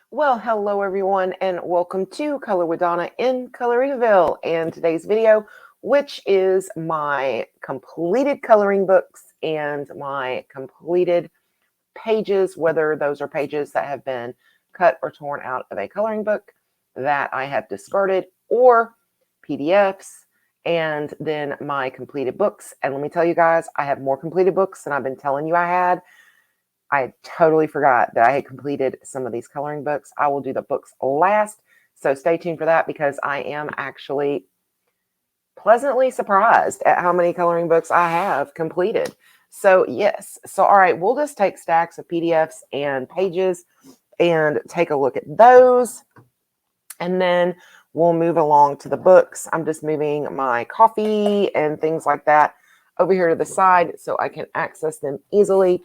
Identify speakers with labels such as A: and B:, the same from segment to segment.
A: Well, hello everyone, and welcome to Color with Donna in Coloringville. And today's video, which is my completed coloring books and my completed pages, whether those are pages that have been cut or torn out of a coloring book that I have discarded, or PDFs, and then my completed books. And let me tell you guys, I have more completed books than I've been telling you I had. I totally forgot that I had completed some of these coloring books. I will do the books last, so stay tuned for that because I am actually pleasantly surprised at how many coloring books I have completed. So yes, so all right, we'll just take stacks of PDFs and pages and take a look at those, and then we'll move along to the books. I'm just moving my coffee and things like that over here to the side so I can access them easily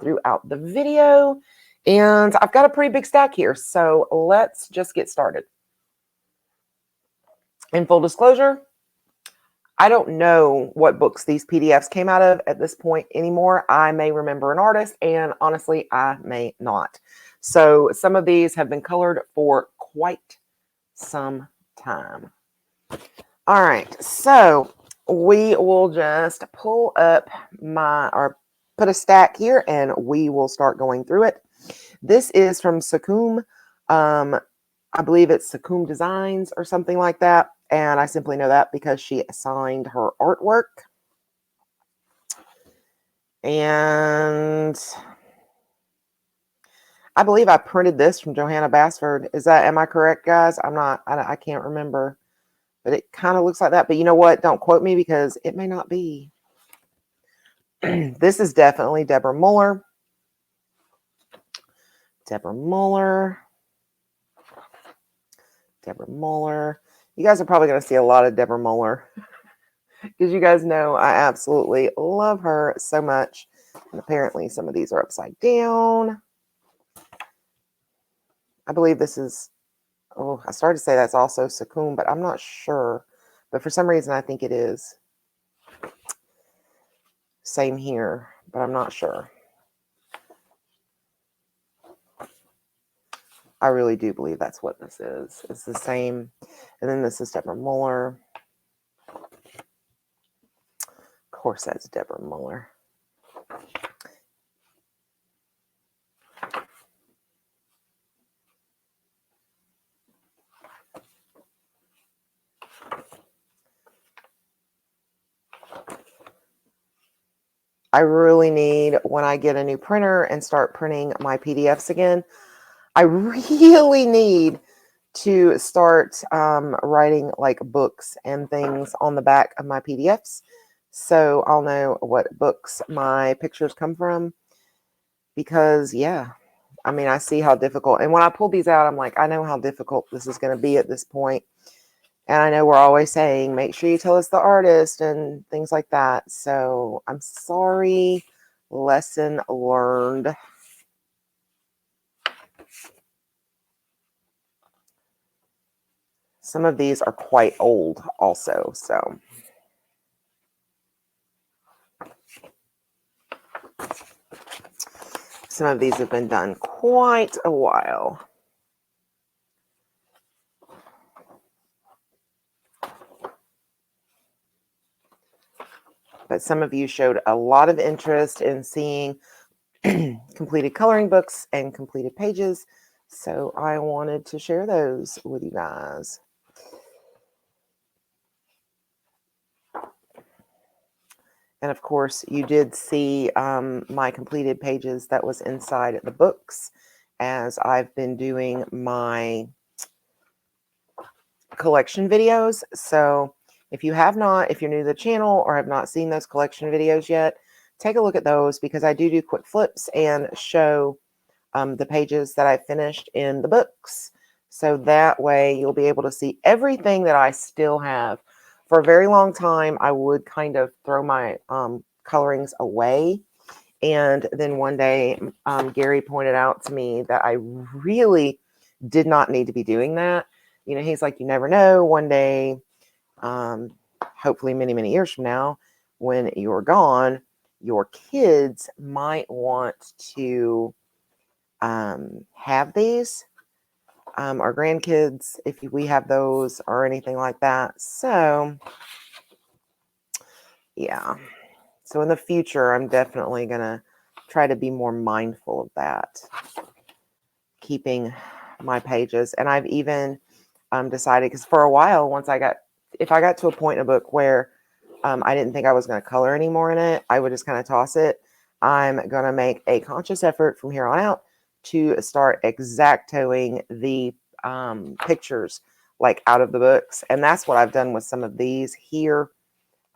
A: throughout the video. And I've got a pretty big stack here, so let's just get started. In full disclosure, I don't know what books these PDFs came out of at this point anymore. I may remember an artist, and honestly, I may not. So some of these have been colored for quite some time. All right, so we will just pull up or put a stack here and we will start going through it. This is from Sakum. I believe it's Sakum Designs or something like that. And I simply know that because she signed her artwork. And I believe I printed this from Johanna Basford. Am I correct, guys? I can't remember. But it kind of looks like that. But you know what? Don't quote me because it may not be. This is definitely Deborah Muller. Deborah Muller. You guys are probably going to see a lot of Deborah Muller because you guys know I absolutely love her so much. And apparently some of these are upside down. I believe this is, I started to say that's also Sakum, but I'm not sure. But for some reason, I think it is. Same here, but I'm not sure. I really do believe that's what this is. It's the same. And then this is Deborah Muller. Of course, that's Deborah Muller. I really need, when I get a new printer and start printing my PDFs again, I really need to start writing like books and things on the back of my PDFs. So I'll know what books my pictures come from. Because, yeah, I mean, I see how difficult. And when I pull these out, I'm like, I know how difficult this is going to be at this point. And I know we're always saying, make sure you tell us the artist and things like that. So I'm sorry. Lesson learned. Some of these are quite old also. So some of these have been done quite a while. But some of you showed a lot of interest in seeing completed coloring books and completed pages. So I wanted to share those with you guys. And of course, you did see my completed pages that was inside the books as I've been doing my collection videos. So if you're new to the channel or have not seen those collection videos yet, take a look at those because I do quick flips and show the pages that I finished in the books. So that way you'll be able to see everything that I still have. For a very long time, I would kind of throw my colorings away. And then one day, Gary pointed out to me that I really did not need to be doing that. You know, he's like, you never know, one day, hopefully many, many years from now, when you're gone, your kids might want to have these. our grandkids, if we have those or anything like that. So yeah. So in the future, I'm definitely going to try to be more mindful of that, keeping my pages. And I've even decided, because for a while, if I got to a point in a book where I didn't think I was going to color anymore in it, I would just kind of toss it. I'm going to make a conscious effort from here on out to start exactoing the pictures like out of the books. And that's what I've done with some of these here.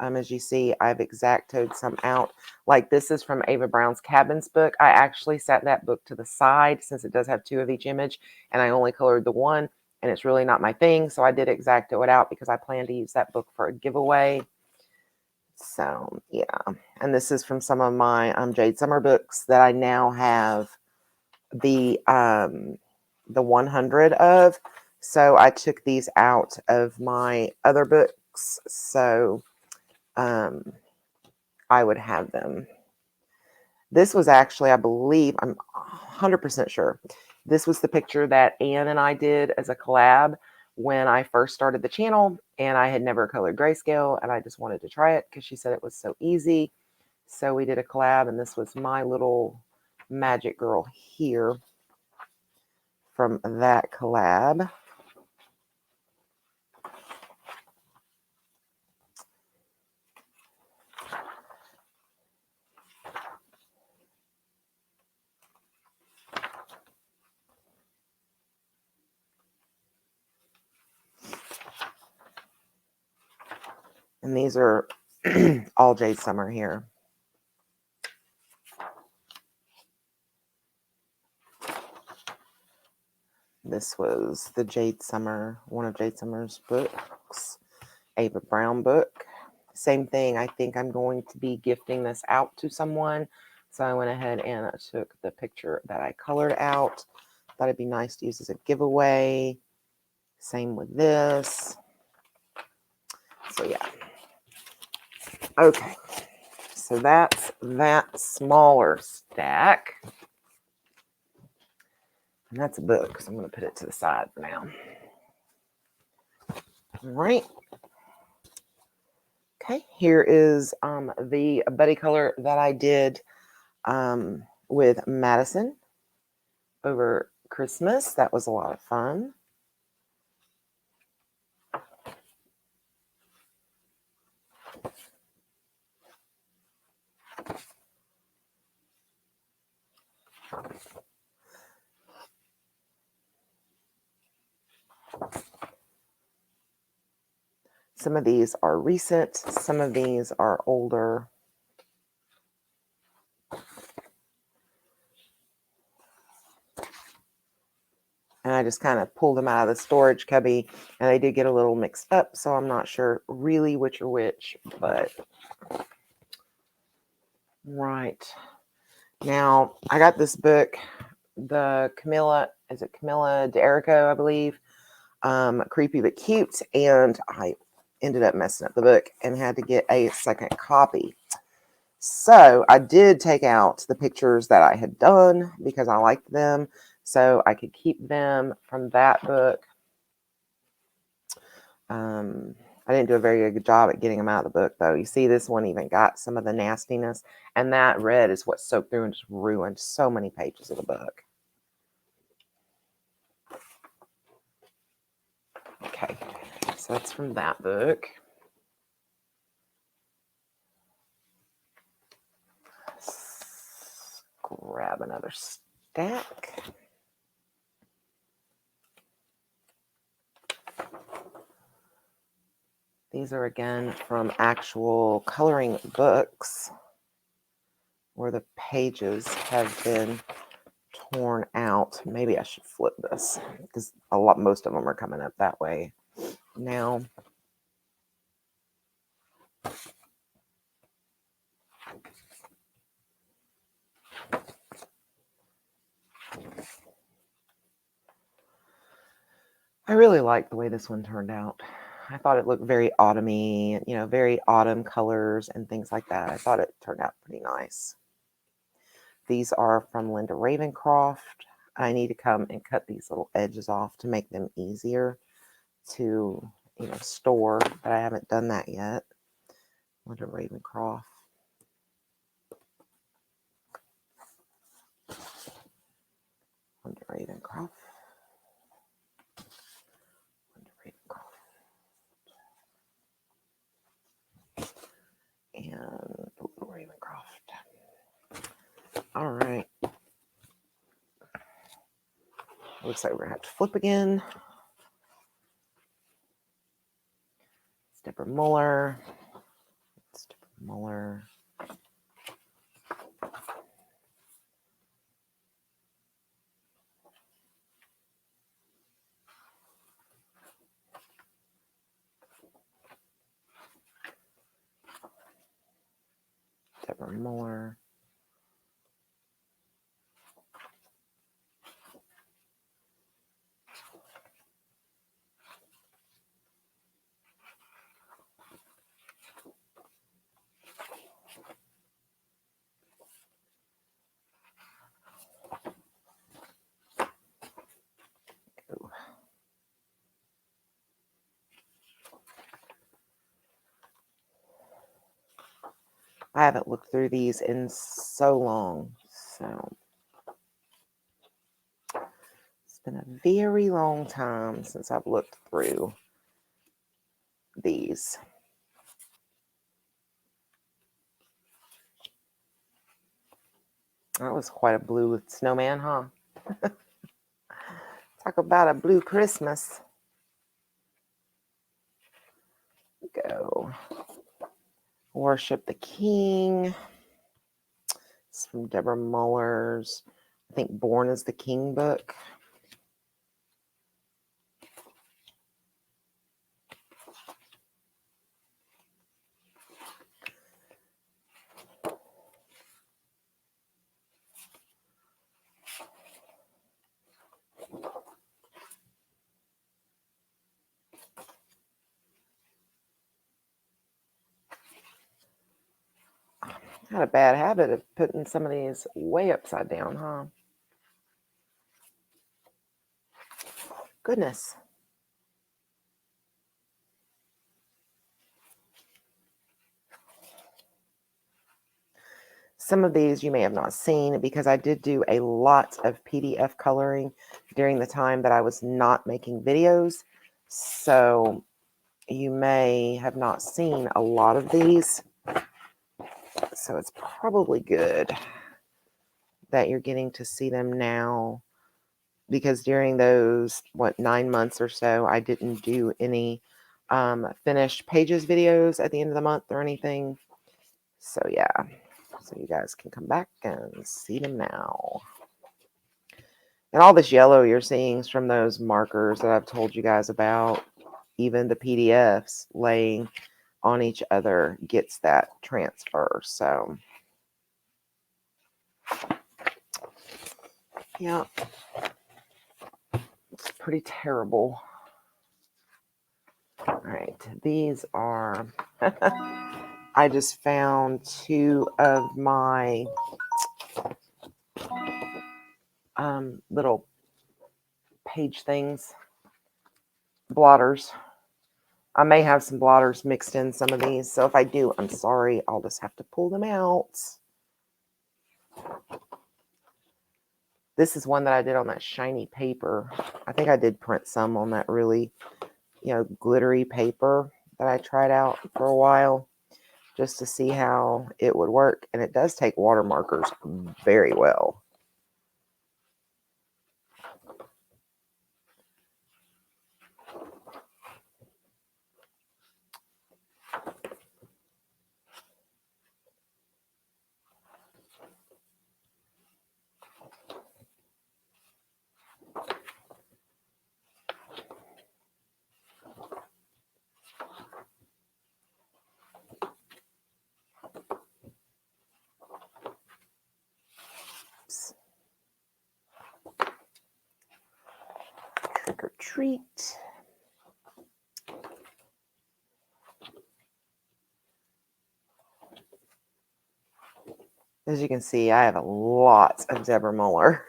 A: As you see, I've exactoed some out. Like this is from Ava Brown's Cabins book. I actually set that book to the side since it does have 2 of each image, and I only colored the one, and it's really not my thing. So I did exacto it out because I plan to use that book for a giveaway. So yeah, and this is from some of my Jade Summer books that I now have the 100 of. So I took these out of my other books. So I would have them. This was actually, I believe, I'm 100% sure, this was the picture that Anne and I did as a collab when I first started the channel, and I had never colored grayscale, and I just wanted to try it because she said it was so easy. So we did a collab, and this was my little magic girl here from that collab. And these are all Jade Summer here. This was the Jade Summer, one of Jade Summer's books, Ava Brown book. Same thing. I think I'm going to be gifting this out to someone. So I went ahead and I took the picture that I colored out. Thought it'd be nice to use as a giveaway. Same with this. So yeah. Okay. So that's that smaller stack. And that's a book, so I'm going to put it to the side for now. All right. Okay, here is the buddy color that I did with Madison over Christmas. That was a lot of fun. Some of these are recent, some of these are older. And I just kind of pulled them out of the storage cubby, and they did get a little mixed up, so I'm not sure really which are which, but right. Now, I got this book, the Camila, is it Camila D'Erico, I believe, Creepy But Cute, and I ended up messing up the book and had to get a second copy. So I did take out the pictures that I had done because I liked them, so I could keep them from that book. I didn't do a very good job at getting them out of the book, though. You see, this one even got some of the nastiness, and that red is what soaked through and just ruined so many pages of the book. Okay, so that's from that book. Let's grab another stack. These are again from actual coloring books where the pages have been torn out. Maybe I should flip this because most of them are coming up that way now. I really like the way this one turned out. I thought it looked very autumny, very autumn colors and things like that. I thought it turned out pretty nice. These are from Linda Ravencroft. I need to come and cut these little edges off to make them easier to, store, but I haven't done that yet. Wonder Ravencroft. Wonder Ravencroft. Wonder Ravencroft. And Little Ravencroft. All right. Looks like we're going to have to flip again. Deborah Muller. Deborah Muller. Deborah Muller. I haven't looked through these in so long, so it's been a very long time since I've looked through these. That was quite a blue snowman, huh? Talk about a blue Christmas. Go. Worship the King. It's from Deborah Muller's, I think, Born as the King book. Had a bad habit of putting some of these way upside down, huh? Goodness. Some of these you may have not seen because I did do a lot of PDF coloring during the time that I was not making videos. So you may have not seen a lot of these. So it's probably good that you're getting to see them now, because during those, 9 months or so, I didn't do any finished pages videos at the end of the month or anything. So yeah, so you guys can come back and see them now. And all this yellow you're seeing is from those markers that I've told you guys about. Even the PDFs laying on each other gets that transfer. So yeah, it's pretty terrible. All right, these are, I just found 2 of my little page things, blotters. I may have some blotters mixed in some of these, so if I do, I'm sorry. I'll just have to pull them out. This is one that I did on that shiny paper. I think I did print some on that really, glittery paper that I tried out for a while just to see how it would work. And it does take water markers very well. Trick or treat. As you can see, I have a lot of Deborah Muller.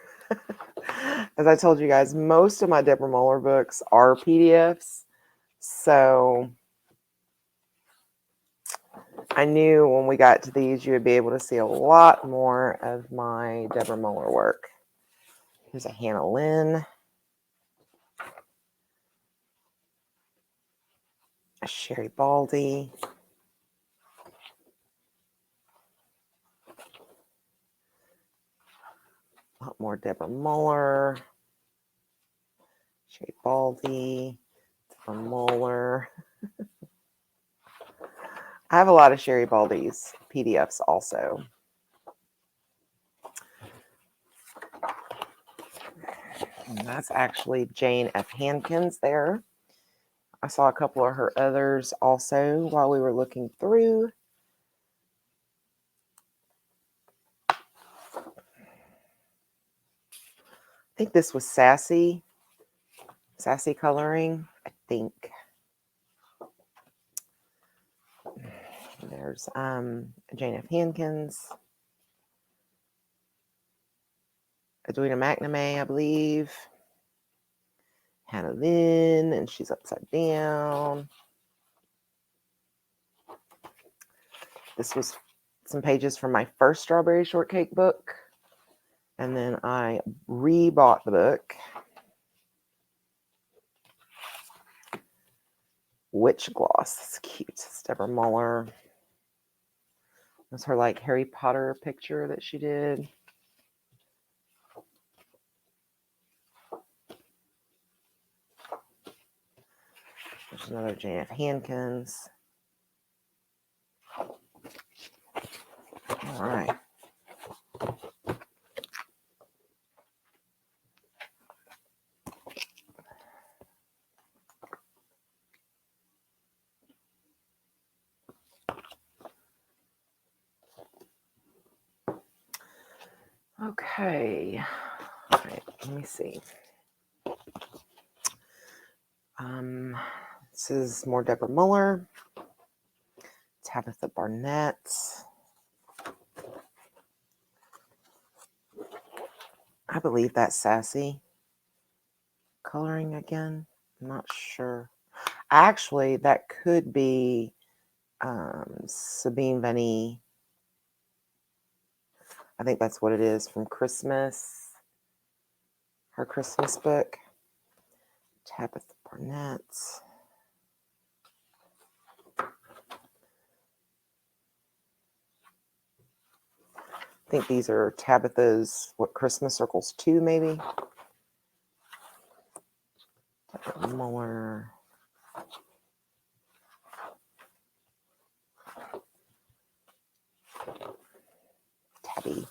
A: as I told you guys, most of my Deborah Muller books are PDFs. So I knew when we got to these, you would be able to see a lot more of my Deborah Muller work. Here's a Hannah Lynn, a Sherry Baldy, a lot more Deborah Muller, Sherry Baldy, Deborah Muller. I have a lot of Sherry Baldy's PDFs also. And that's actually Jane F. Hankins there. I saw a couple of her others also while we were looking through. I think this was Sassy coloring, I think. There's Jane F. Hankins, Edwina McNamee, I believe. Hannah Lynn, and she's upside down. This was some pages from my first Strawberry Shortcake book. And then I rebought the book. Witch Gloss. It's cute. It's Deborah Muller. That's her like Harry Potter picture that she did. There's another Jane F. Hankins. All right. Okay. All right. Let me see. This is more Deborah Muller. Tabitha Barnett. I believe that's Sassy coloring again. I'm not sure. Actually, that could be Sabine Vanny. I think that's what it is from Christmas. Her Christmas book. Tabitha Barnett. I think these are Tabitha's, what, Christmas Circles 2, maybe? Deborah Muller. Tabby.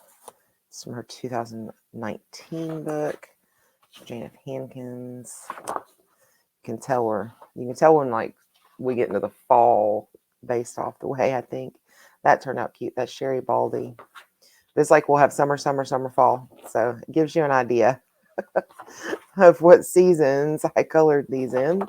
A: It's from her 2019 book. Jane F. Hankins. You can tell when like we get into the fall based off the way I think that turned out cute. That's Sherry Baldy. It's like we'll have summer, summer, summer, fall. So it gives you an idea of what seasons I colored these in.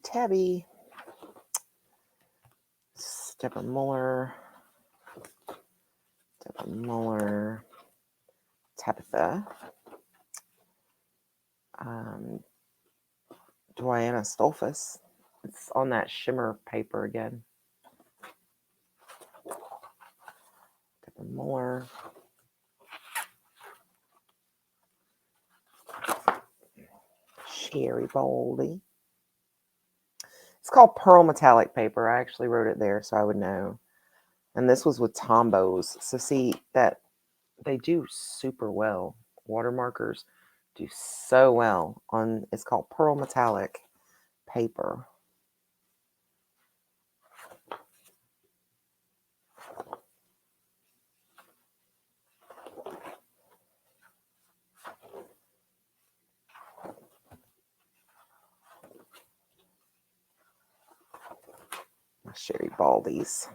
A: Tabby. Deborah Muller. Tabitha. Diana Stolfus. It's on that shimmer paper again. Deborah Muller. Sherry Baldy. It's called Pearl Metallic Paper. I actually wrote it there so I would know. And this was with Tombows. So see that they do super well. Watermarkers do so well on, it's called Pearl Metallic Paper. My Sherry Baldies.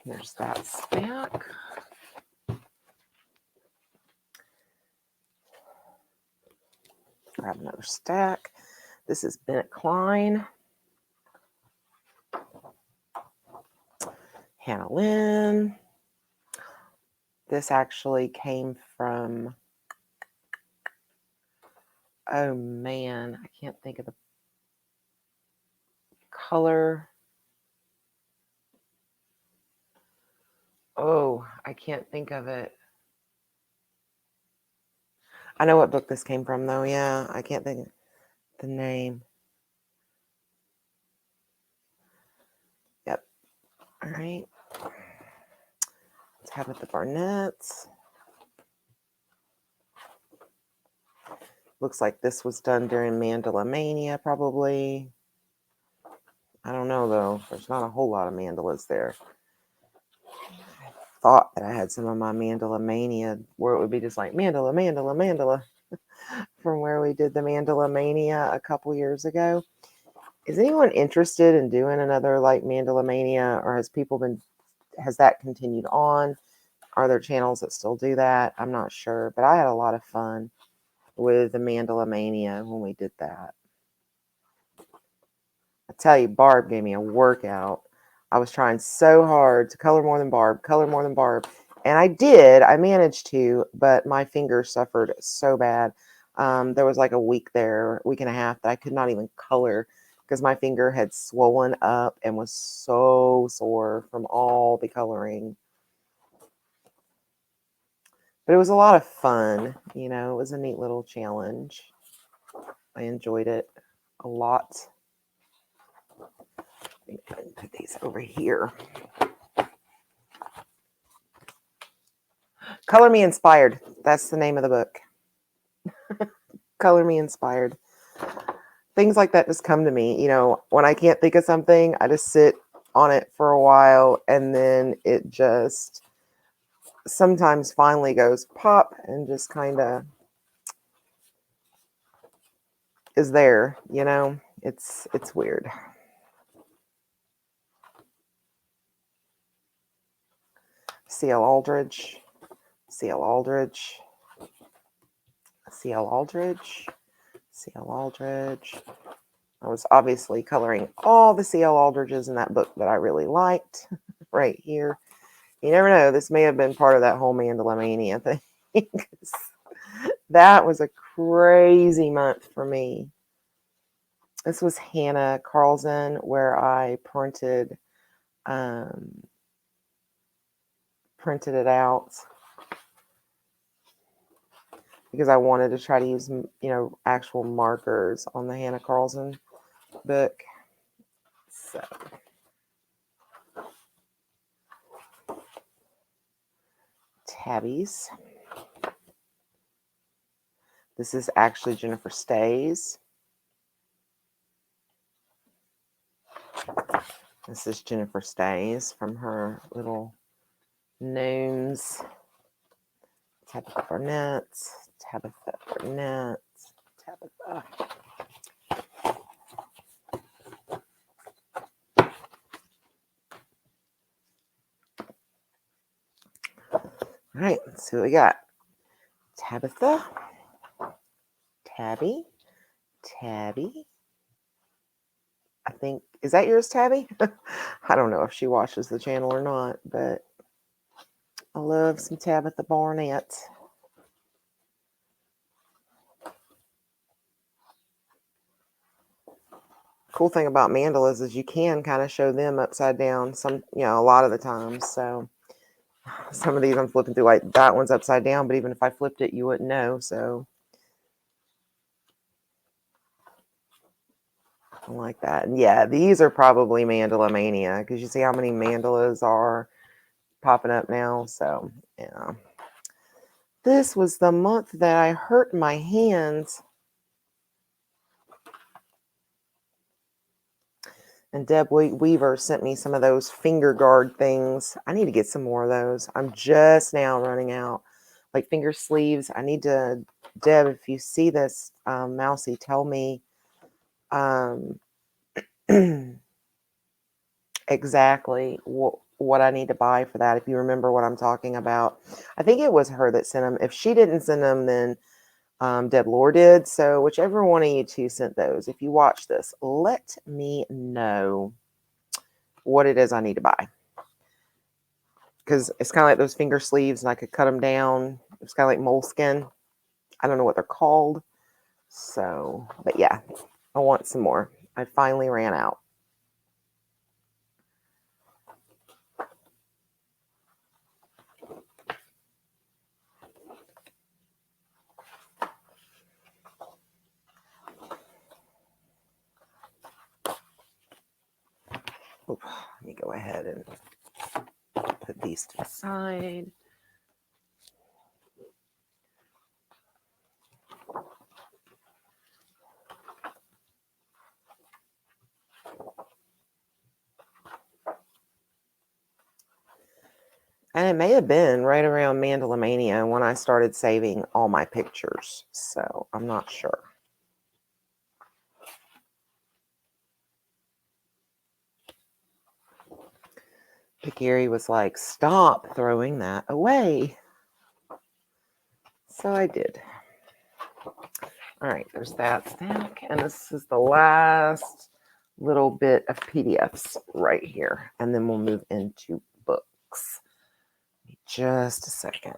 A: There's that stack. Grab another stack. This is Bennett Klein. Hannah Lynn. This actually came from, oh man, I can't think of the color. Oh, I can't think of it. I know what book this came from though. Yeah, I can't think of the name. Yep. All right. Tabitha Barnett's. Looks like this was done during Mandala Mania, probably. I don't know though. There's not a whole lot of mandalas there. I thought that I had some of my Mandala Mania where it would be just like Mandala, Mandala, Mandala from where we did the Mandala Mania a couple years ago. Is anyone interested in doing another like Mandala Mania, or has that continued on? Are there channels that still do that? I'm not sure, but I had a lot of fun with the Mandala Mania when we did that. I tell you, Barb gave me a workout. I was trying so hard to color more than Barb, and I did. I managed to, but my fingers suffered so bad. There was like a week and a half that I could not even color because my finger had swollen up and was so sore from all the coloring. But it was a lot of fun. You know, it was a neat little challenge. I enjoyed it a lot. Put these over here. Color Me Inspired. That's the name of the book. Color Me Inspired. Things like that just come to me. You know, when I can't think of something, I just sit on it for a while, and then it just sometimes finally goes pop and just kind of is there. You know, it's weird. C.L. Aldrich. C.L. Aldrich. C.L. Aldrich. C.L. Aldrich. I was obviously coloring all the C.L. Aldriches in that book that I really liked right here. You never know. This may have been part of that whole Mandala Mania thing. That was a crazy month for me. This was Hannah Carlson, where I printed it out because I wanted to try to use, you know, actual markers on the Hannah Carlson book. So tabbies. This is actually Jennifer Stays. This is Jennifer Stays from her little gnomes. Tabitha Barnett. Tabitha Barnett. Tabitha. All right, let's see what we got. Tabitha. Tabby. Tabby. I think, is that yours, Tabby? I don't know if she watches the channel or not, but I love some Tabitha Barnett. Cool thing about mandalas is you can kind of show them upside down a lot of the times. So some of these I'm flipping through, like that one's upside down, but even if I flipped it, you wouldn't know. So I like that. And yeah, these are probably Mandala Mania because you see how many mandalas are popping up now. So yeah, this was the month that I hurt my hands. And Deb Weaver sent me some of those finger guard things. I need to get some more of those. I'm just now running out. Like finger sleeves. I need to, Deb, if you see this, Mousy, tell me. exactly what I need to buy for that. If you remember what I'm talking about, I think it was her that sent them. If she didn't send them, then Deb Lore did. So whichever one of you two sent those, if you watch this, let me know what it is I need to buy. Because it's kind of like those finger sleeves, and I could cut them down. It's kind of like moleskin. I don't know what they're called. So, but yeah, I want some more. I finally ran out. Oop, let me go ahead and put these to the side. And it may have been right around Mandala Mania when I started saving all my pictures. So I'm not sure. But Gary was like, stop throwing that away. So I did. All right, there's that stack. And this is the last little bit of PDFs right here. And then we'll move into books. Just a second.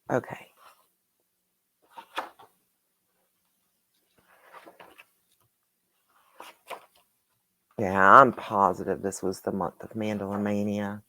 A: Okay. Yeah, I'm positive this was the month of Mandala Mania.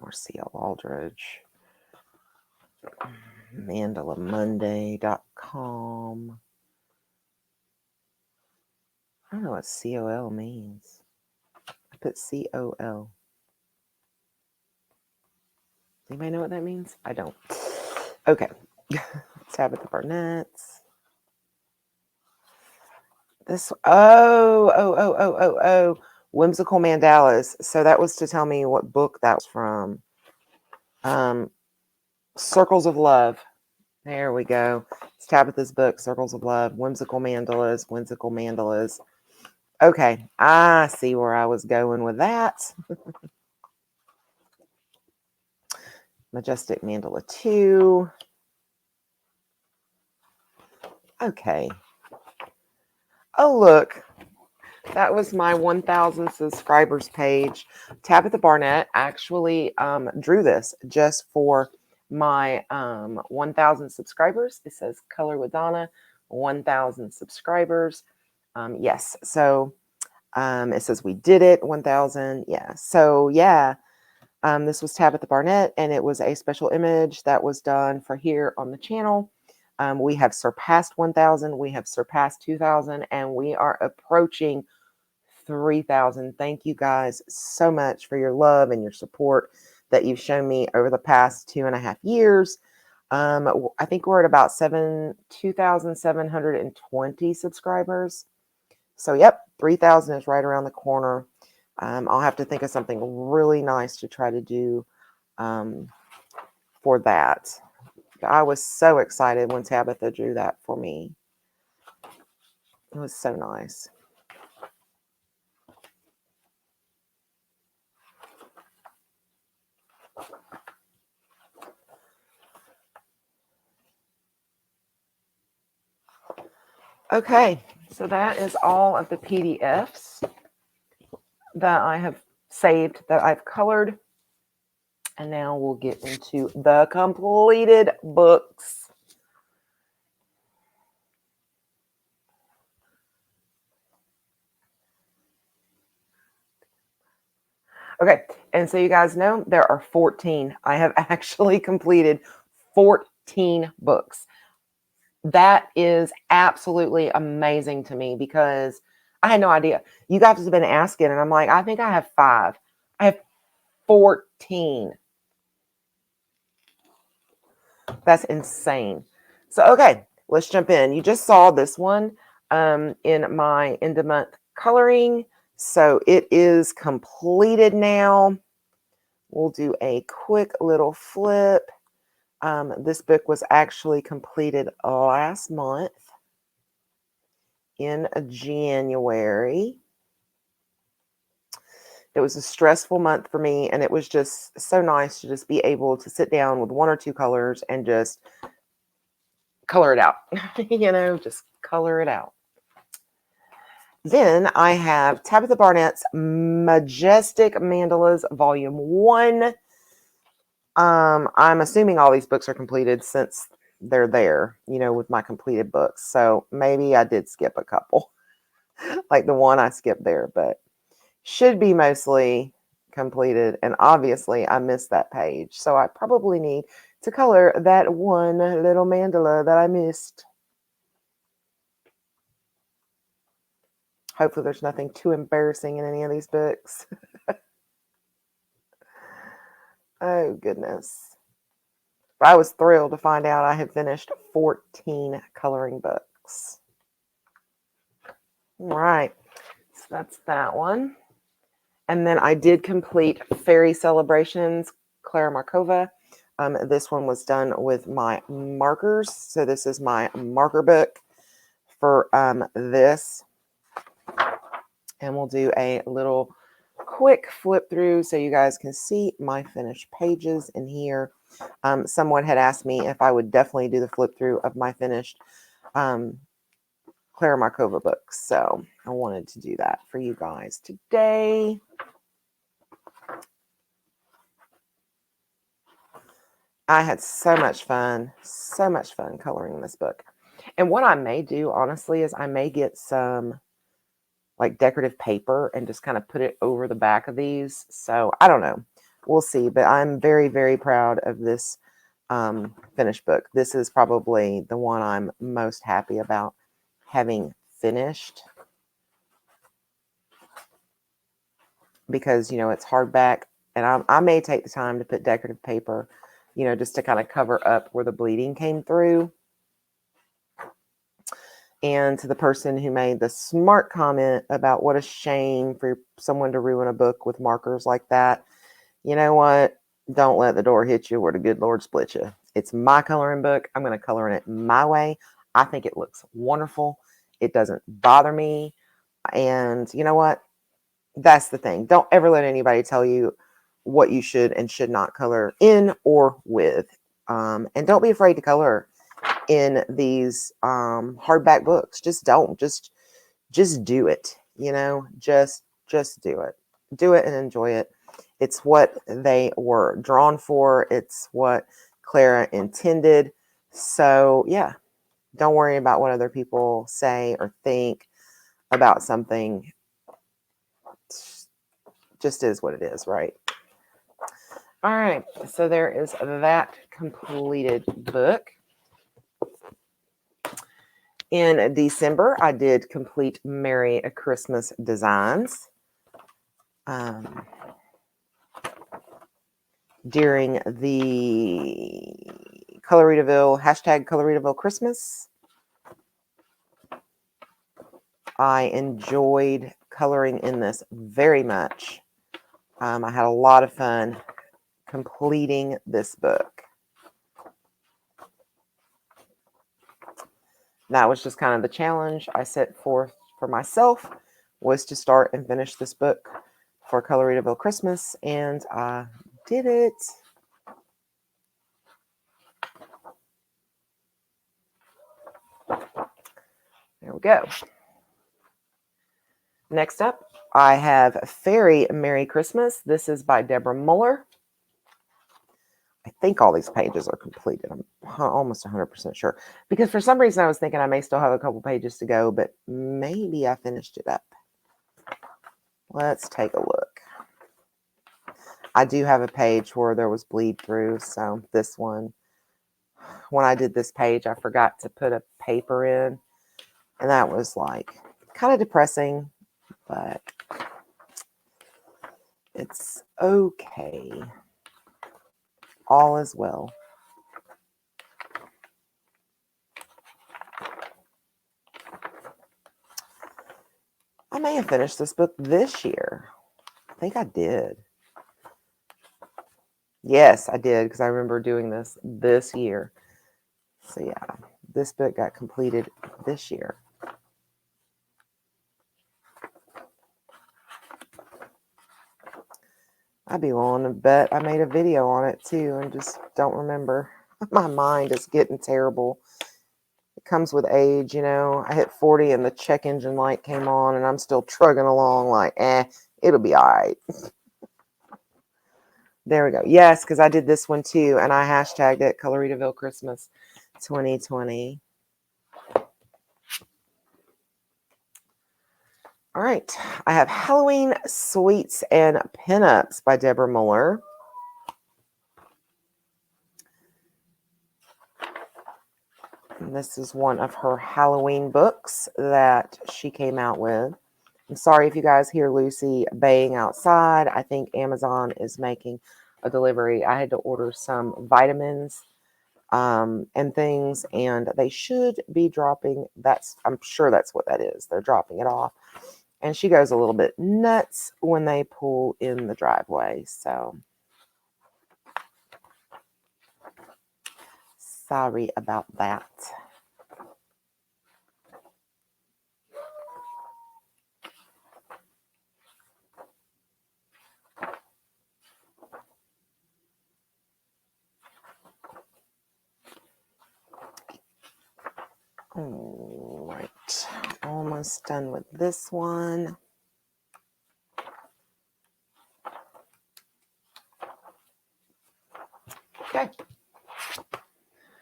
A: Or C.L. Aldridge. Mandalamonday.com. I don't know what COL means. I put COL. Anybody know what that means? I don't. Okay. Tabitha Barnett's. This, Whimsical Mandalas. So that was to tell me what book that was from. Circles of Love. There we go. It's Tabitha's book, Circles of Love, Whimsical Mandalas, Whimsical Mandalas. Okay, I see where I was going with that. Majestic Mandala 2. Okay. Oh, look. That was my 1,000 subscribers page. Tabitha Barnett actually drew this just for my 1,000 subscribers. It says Color with Donna, 1,000 subscribers. Yes, so it says we did it, 1,000. Yeah, so yeah, this was Tabitha Barnett, and it was a special image that was done for here on the channel. We have surpassed 1,000. We have surpassed 2,000, and we are approaching 3,000. Thank you guys so much for your love and your support that you've shown me over the past 2.5 years. I think we're at about 2,720 subscribers. So, yep, 3,000 is right around the corner. I'll have to think of something really nice to try to do for that. I was so excited when Tabitha drew that for me. It was so nice. Okay, so that is all of the PDFs that I have saved, that I've colored. And now we'll get into the completed books. Okay, and so you guys know there are 14. I have actually completed 14 books. That is absolutely amazing to me because I had no idea. You guys have been asking, and I'm like, I think I have 5. I have 14. That's insane. So, okay, let's jump in. You just saw this one in my end of month coloring. So it is completed now. We'll do a quick little flip. This book was actually completed last month in January. It was a stressful month for me, and it was just so nice to just be able to sit down with 1 or 2 colors and just color it out. Just color it out. Then I have Tabitha Barnett's Majestic Mandalas Volume 1. I'm assuming all these books are completed since they're there, with my completed books. So maybe I did skip a couple, like the one I skipped there, but should be mostly completed. And obviously I missed that page. So I probably need to color that one little mandala that I missed. Hopefully there's nothing too embarrassing in any of these books. Oh, goodness. But I was thrilled to find out I had finished 14 coloring books. All right. So that's that one. And then I did complete Fairy Celebrations, Clara Markova. This one was done with my markers. So this is my marker book for this. And we'll do a little quick flip through so you guys can see my finished pages in here. Someone had asked me if I would definitely do the flip through of my finished Clara Markova books. So I wanted to do that for you guys today. I had so much fun coloring this book. And what I may do, honestly, is I may get some like decorative paper and just kind of put it over the back of these. So I don't know. We'll see. But I'm very, very proud of this finished book. This is probably the one I'm most happy about having finished. Because, it's hardback. And I may take the time to put decorative paper, just to kind of cover up where the bleeding came through. And to the person who made the smart comment about what a shame for someone to ruin a book with markers like that. You know what? Don't let the door hit you where the good Lord split you. It's my coloring book. I'm going to color in it my way. I think it looks wonderful. It doesn't bother me. And you know what? That's the thing. Don't ever let anybody tell you what you should and should not color in or with. And don't be afraid to color in these hardback books. Just don't. Just do it. Just do it. Do it and enjoy it. It's what they were drawn for. It's what Clara intended. So yeah, don't worry about what other people say or think about something. It just is what it is, right? All right, so there is that completed book. In December, I did complete Merry Christmas Designs. During the Coloritaville, hashtag Coloritaville Christmas. I enjoyed coloring in this very much. I had a lot of fun completing this book. That was just kind of the challenge I set forth for myself, was to start and finish this book for Coloritaville Christmas, and I did it. There we go. Next up, I have Fairy Merry Christmas. This is by Deborah Muller. I think all these pages are completed. I'm almost 100% sure. Because for some reason I was thinking I may still have a couple pages to go, but maybe I finished it up. Let's take a look. I do have a page where there was bleed through, so this one, when I did this page, I forgot to put a paper in, and that was like kind of depressing, but it's okay. All is well. I may have finished this book this year. I think I did. Yes, I did, because I remember doing this year. So yeah, this book got completed this year. I'd be willing to bet I made a video on it too and just don't remember. My mind is getting terrible. It comes with age, you know. I hit 40 and the check engine light came on and I'm still trugging along like, it'll be all right. There we go. Yes, because I did this one too and I hashtagged it Coloritaville Christmas 2020. All right. I have Halloween Sweets and Pinups by Deborah Muller. And this is one of her Halloween books that she came out with. I'm sorry if you guys hear Lucy baying outside. I think Amazon is making a delivery. I had to order some vitamins and things, and they should be dropping. I'm sure that's what that is. They're dropping it off. And she goes a little bit nuts when they pull in the driveway. So sorry about that. All right, almost done with this one. Okay.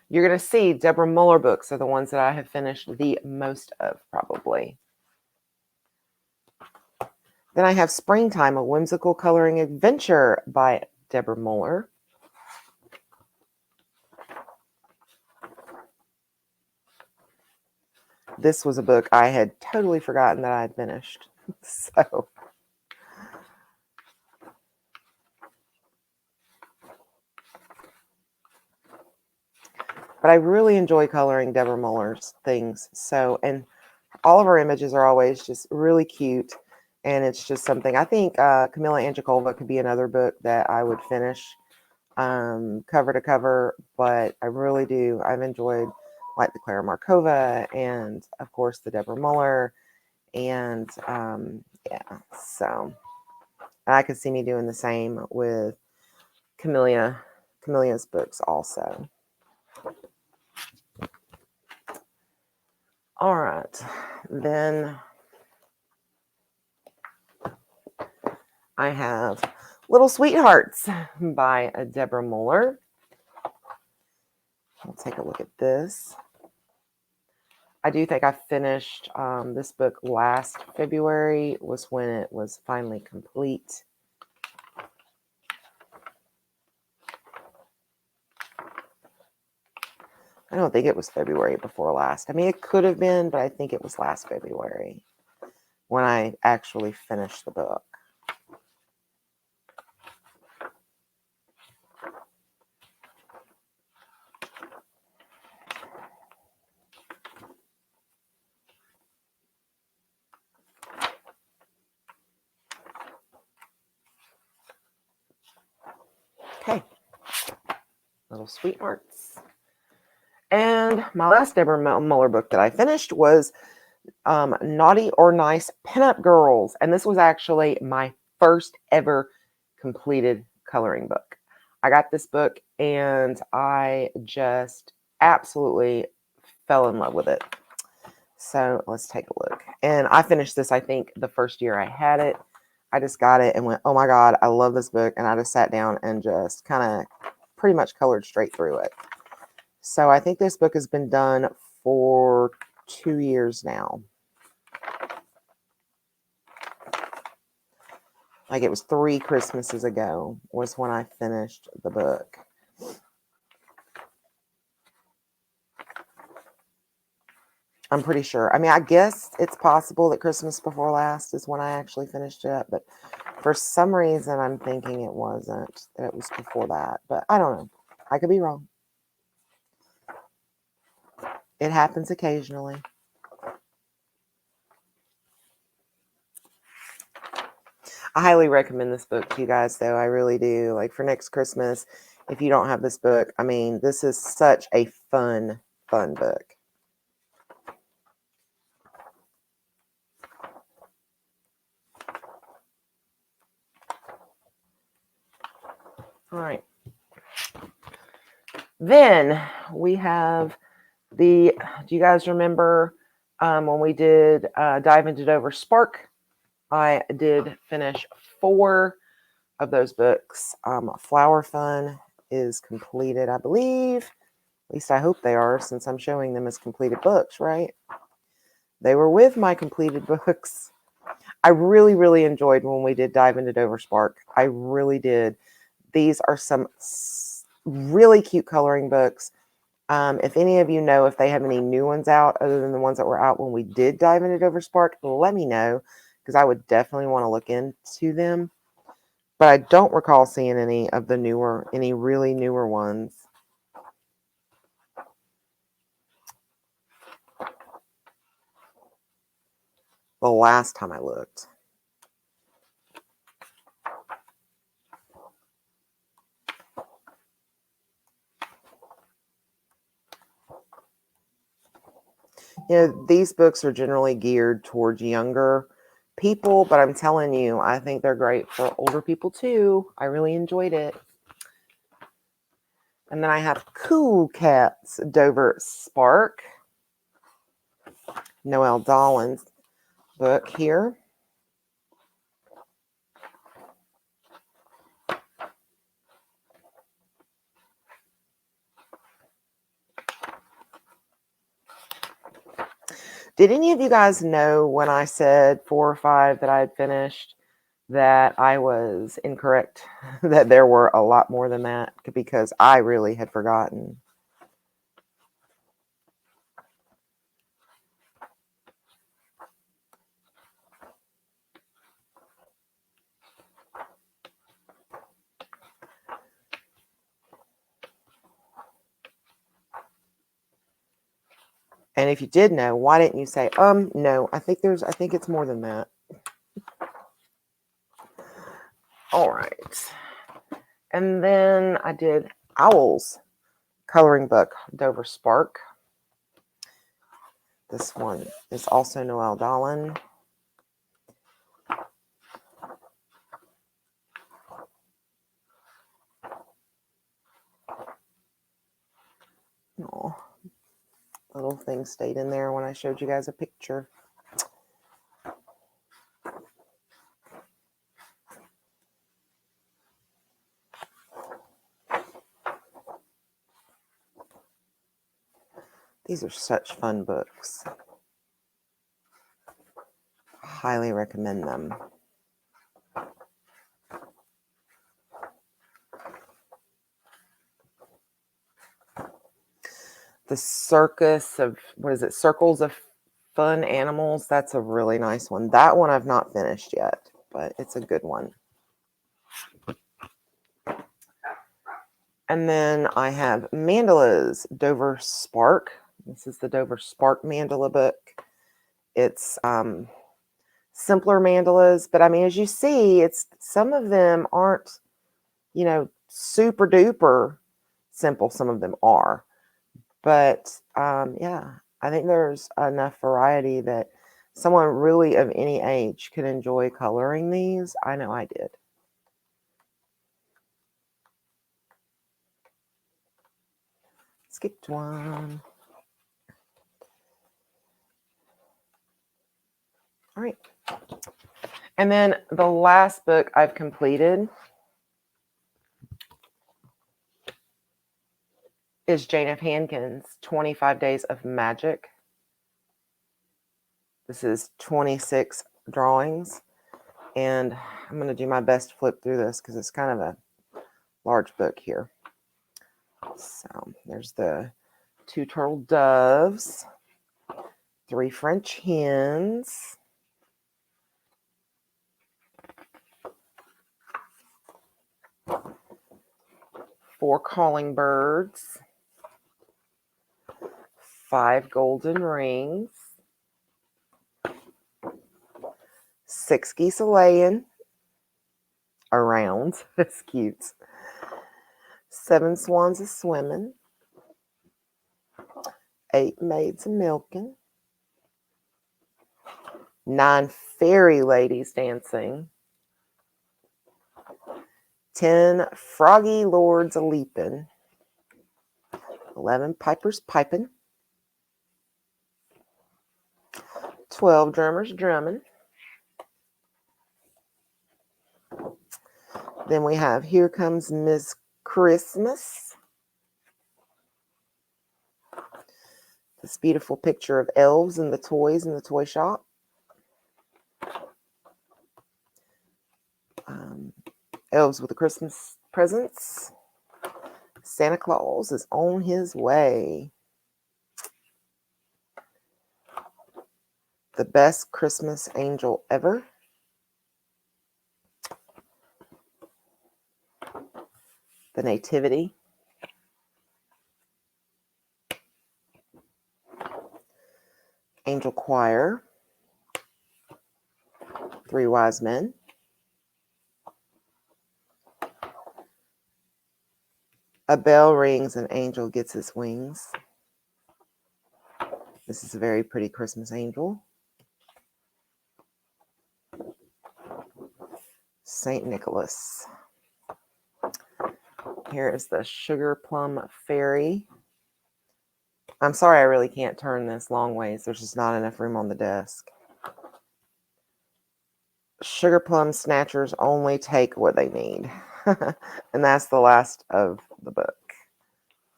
A: You're going to see Deborah Muller books are the ones that I have finished the most of, probably. Then I have Springtime, a whimsical coloring adventure by Deborah Muller. This was a book I had totally forgotten that I had finished. So, but I really enjoy coloring Deborah Muller's things. So, and all of her images are always just really cute. And it's just something, I think Camila Angikova could be another book that I would finish cover to cover. But I really do. I've enjoyed like the Clara Markova and, of course, the Deborah Muller. And yeah, so and I could see me doing the same with Camilla's books also. All right, then I have Little Sweethearts by Deborah Muller. We'll take a look at this. I do think I finished this book last February was when it was finally complete. I don't think it was February before last. I mean, it could have been, but I think it was last February when I actually finished the book. Okay, Little Sweethearts. And my last Deborah Muller book that I finished was Naughty or Nice Pinup Girls. And this was actually my first ever completed coloring book. I got this book and I just absolutely fell in love with it. So let's take a look. And I finished this, I think, the first year I had it. I just got it and went, oh my God, I love this book. And I just sat down and just kind of pretty much colored straight through it. So I think this book has been done for 2 years now. Like it was 3 Christmases ago was when I finished the book. I'm pretty sure. I mean, I guess it's possible that Christmas Before Last is when I actually finished it up, but for some reason I'm thinking it wasn't, that it was before that, but I don't know. I could be wrong. It happens occasionally. I highly recommend this book to you guys, though. I really do. Like, for next Christmas, if you don't have this book, I mean, this is such a fun book. All right. Then we have do you guys remember when we did Dive into Dover Spark? I did finish 4 of those books. Flower Fun is completed, I believe. At least I hope they are, since I'm showing them as completed books, right? They were with my completed books. I really, really enjoyed when we did Dive into Dover Spark. I really did. These are some really cute coloring books. If any of you know if they have any new ones out other than the ones that were out when we did Dive into Dover Spark, let me know, because I would definitely want to look into them. But I don't recall seeing any of the any really newer ones. The last time I looked. You know, these books are generally geared towards younger people, but I'm telling you, I think they're great for older people too. I really enjoyed it. And then I have Cool Cats Dover Spark. Noelle Dolan's book here. Did any of you guys know when I said 4 or 5 that I had finished that I was incorrect? That there were a lot more than that, because I really had forgotten. And if you did know, why didn't you say, no, I think it's more than that. All right. And then I did Owl's coloring book, Dover Spark. This one is also Noelle Dolan. Oh, little thing stayed in there when I showed you guys a picture. These are such fun books. Highly recommend them. The Circus of, Circles of Fun Animals. That's a really nice one. That one I've not finished yet, but it's a good one. And then I have Mandalas, Dover Spark. This is the Dover Spark mandala book. It's simpler mandalas, but I mean, as you see, some of them aren't, super duper simple. Some of them are, but yeah, I think there's enough variety that someone really of any age could enjoy coloring these. I know I did. Skipped one. All right. And then the last book I've completed is Jane of Hankins, 25 Days of Magic. This is 26 drawings. And I'm going to do my best to flip through this because it's kind of a large book here. So there's the 2 turtle doves. 3 French hens, 4 calling birds, 5 golden rings, 6 geese a-laying around. That's cute. 7 swans a swimming, 8 maids a milking, 9 fairy ladies dancing, 10 froggy lords a leaping, 11 pipers piping, 12 drummers drumming. Then we have Here Comes Miss Christmas. This beautiful picture of elves and the toys in the toy shop. Elves with the Christmas presents. Santa Claus is on his way. The best Christmas angel ever. The Nativity. Angel Choir. 3 Wise Men. A bell rings, an angel gets his wings. This is a very pretty Christmas angel. Saint Nicholas. Here is the Sugar Plum Fairy. I'm sorry, I really can't turn this long ways. There's just not enough room on the desk. Sugar Plum Snatchers only take what they need. And that's the last of the book.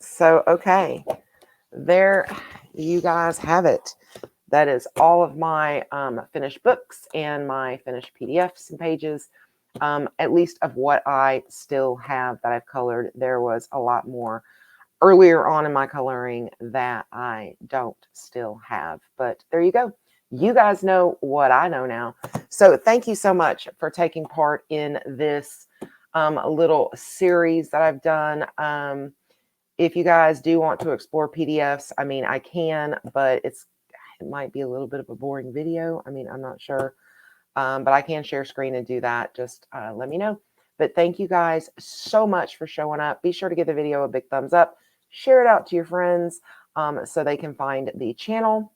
A: So, okay. There you guys have it. That is all of my finished books and my finished PDFs and pages, at least of what I still have that I've colored. There was a lot more earlier on in my coloring that I don't still have. But there you go. You guys know what I know now. So thank you so much for taking part in this little series that I've done. If you guys do want to explore PDFs, I mean, I can, but it might be a little bit of a boring video. I mean, I'm not sure, but I can share screen and do that. Just let me know. But thank you guys so much for showing up. Be sure to give the video a big thumbs up. Share it out to your friends so they can find the channel.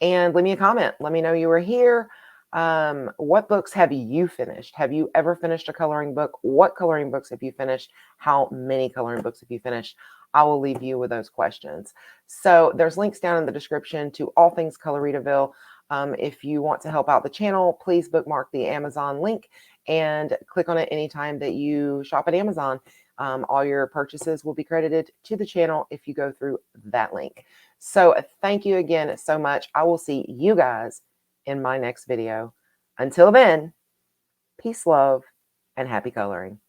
A: And leave me a comment. Let me know you were here. What books have you finished? Have you ever finished a coloring book? What coloring books have you finished? How many coloring books have you finished? I will leave you with those questions. So there's links down in the description to all things Coloritaville. If you want to help out the channel, please bookmark the Amazon link and click on it anytime that you shop at Amazon. All your purchases will be credited to the channel if you go through that link. So thank you again so much. I will see you guys in my next video. Until then, peace, love, and happy coloring.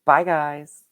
A: Bye, guys.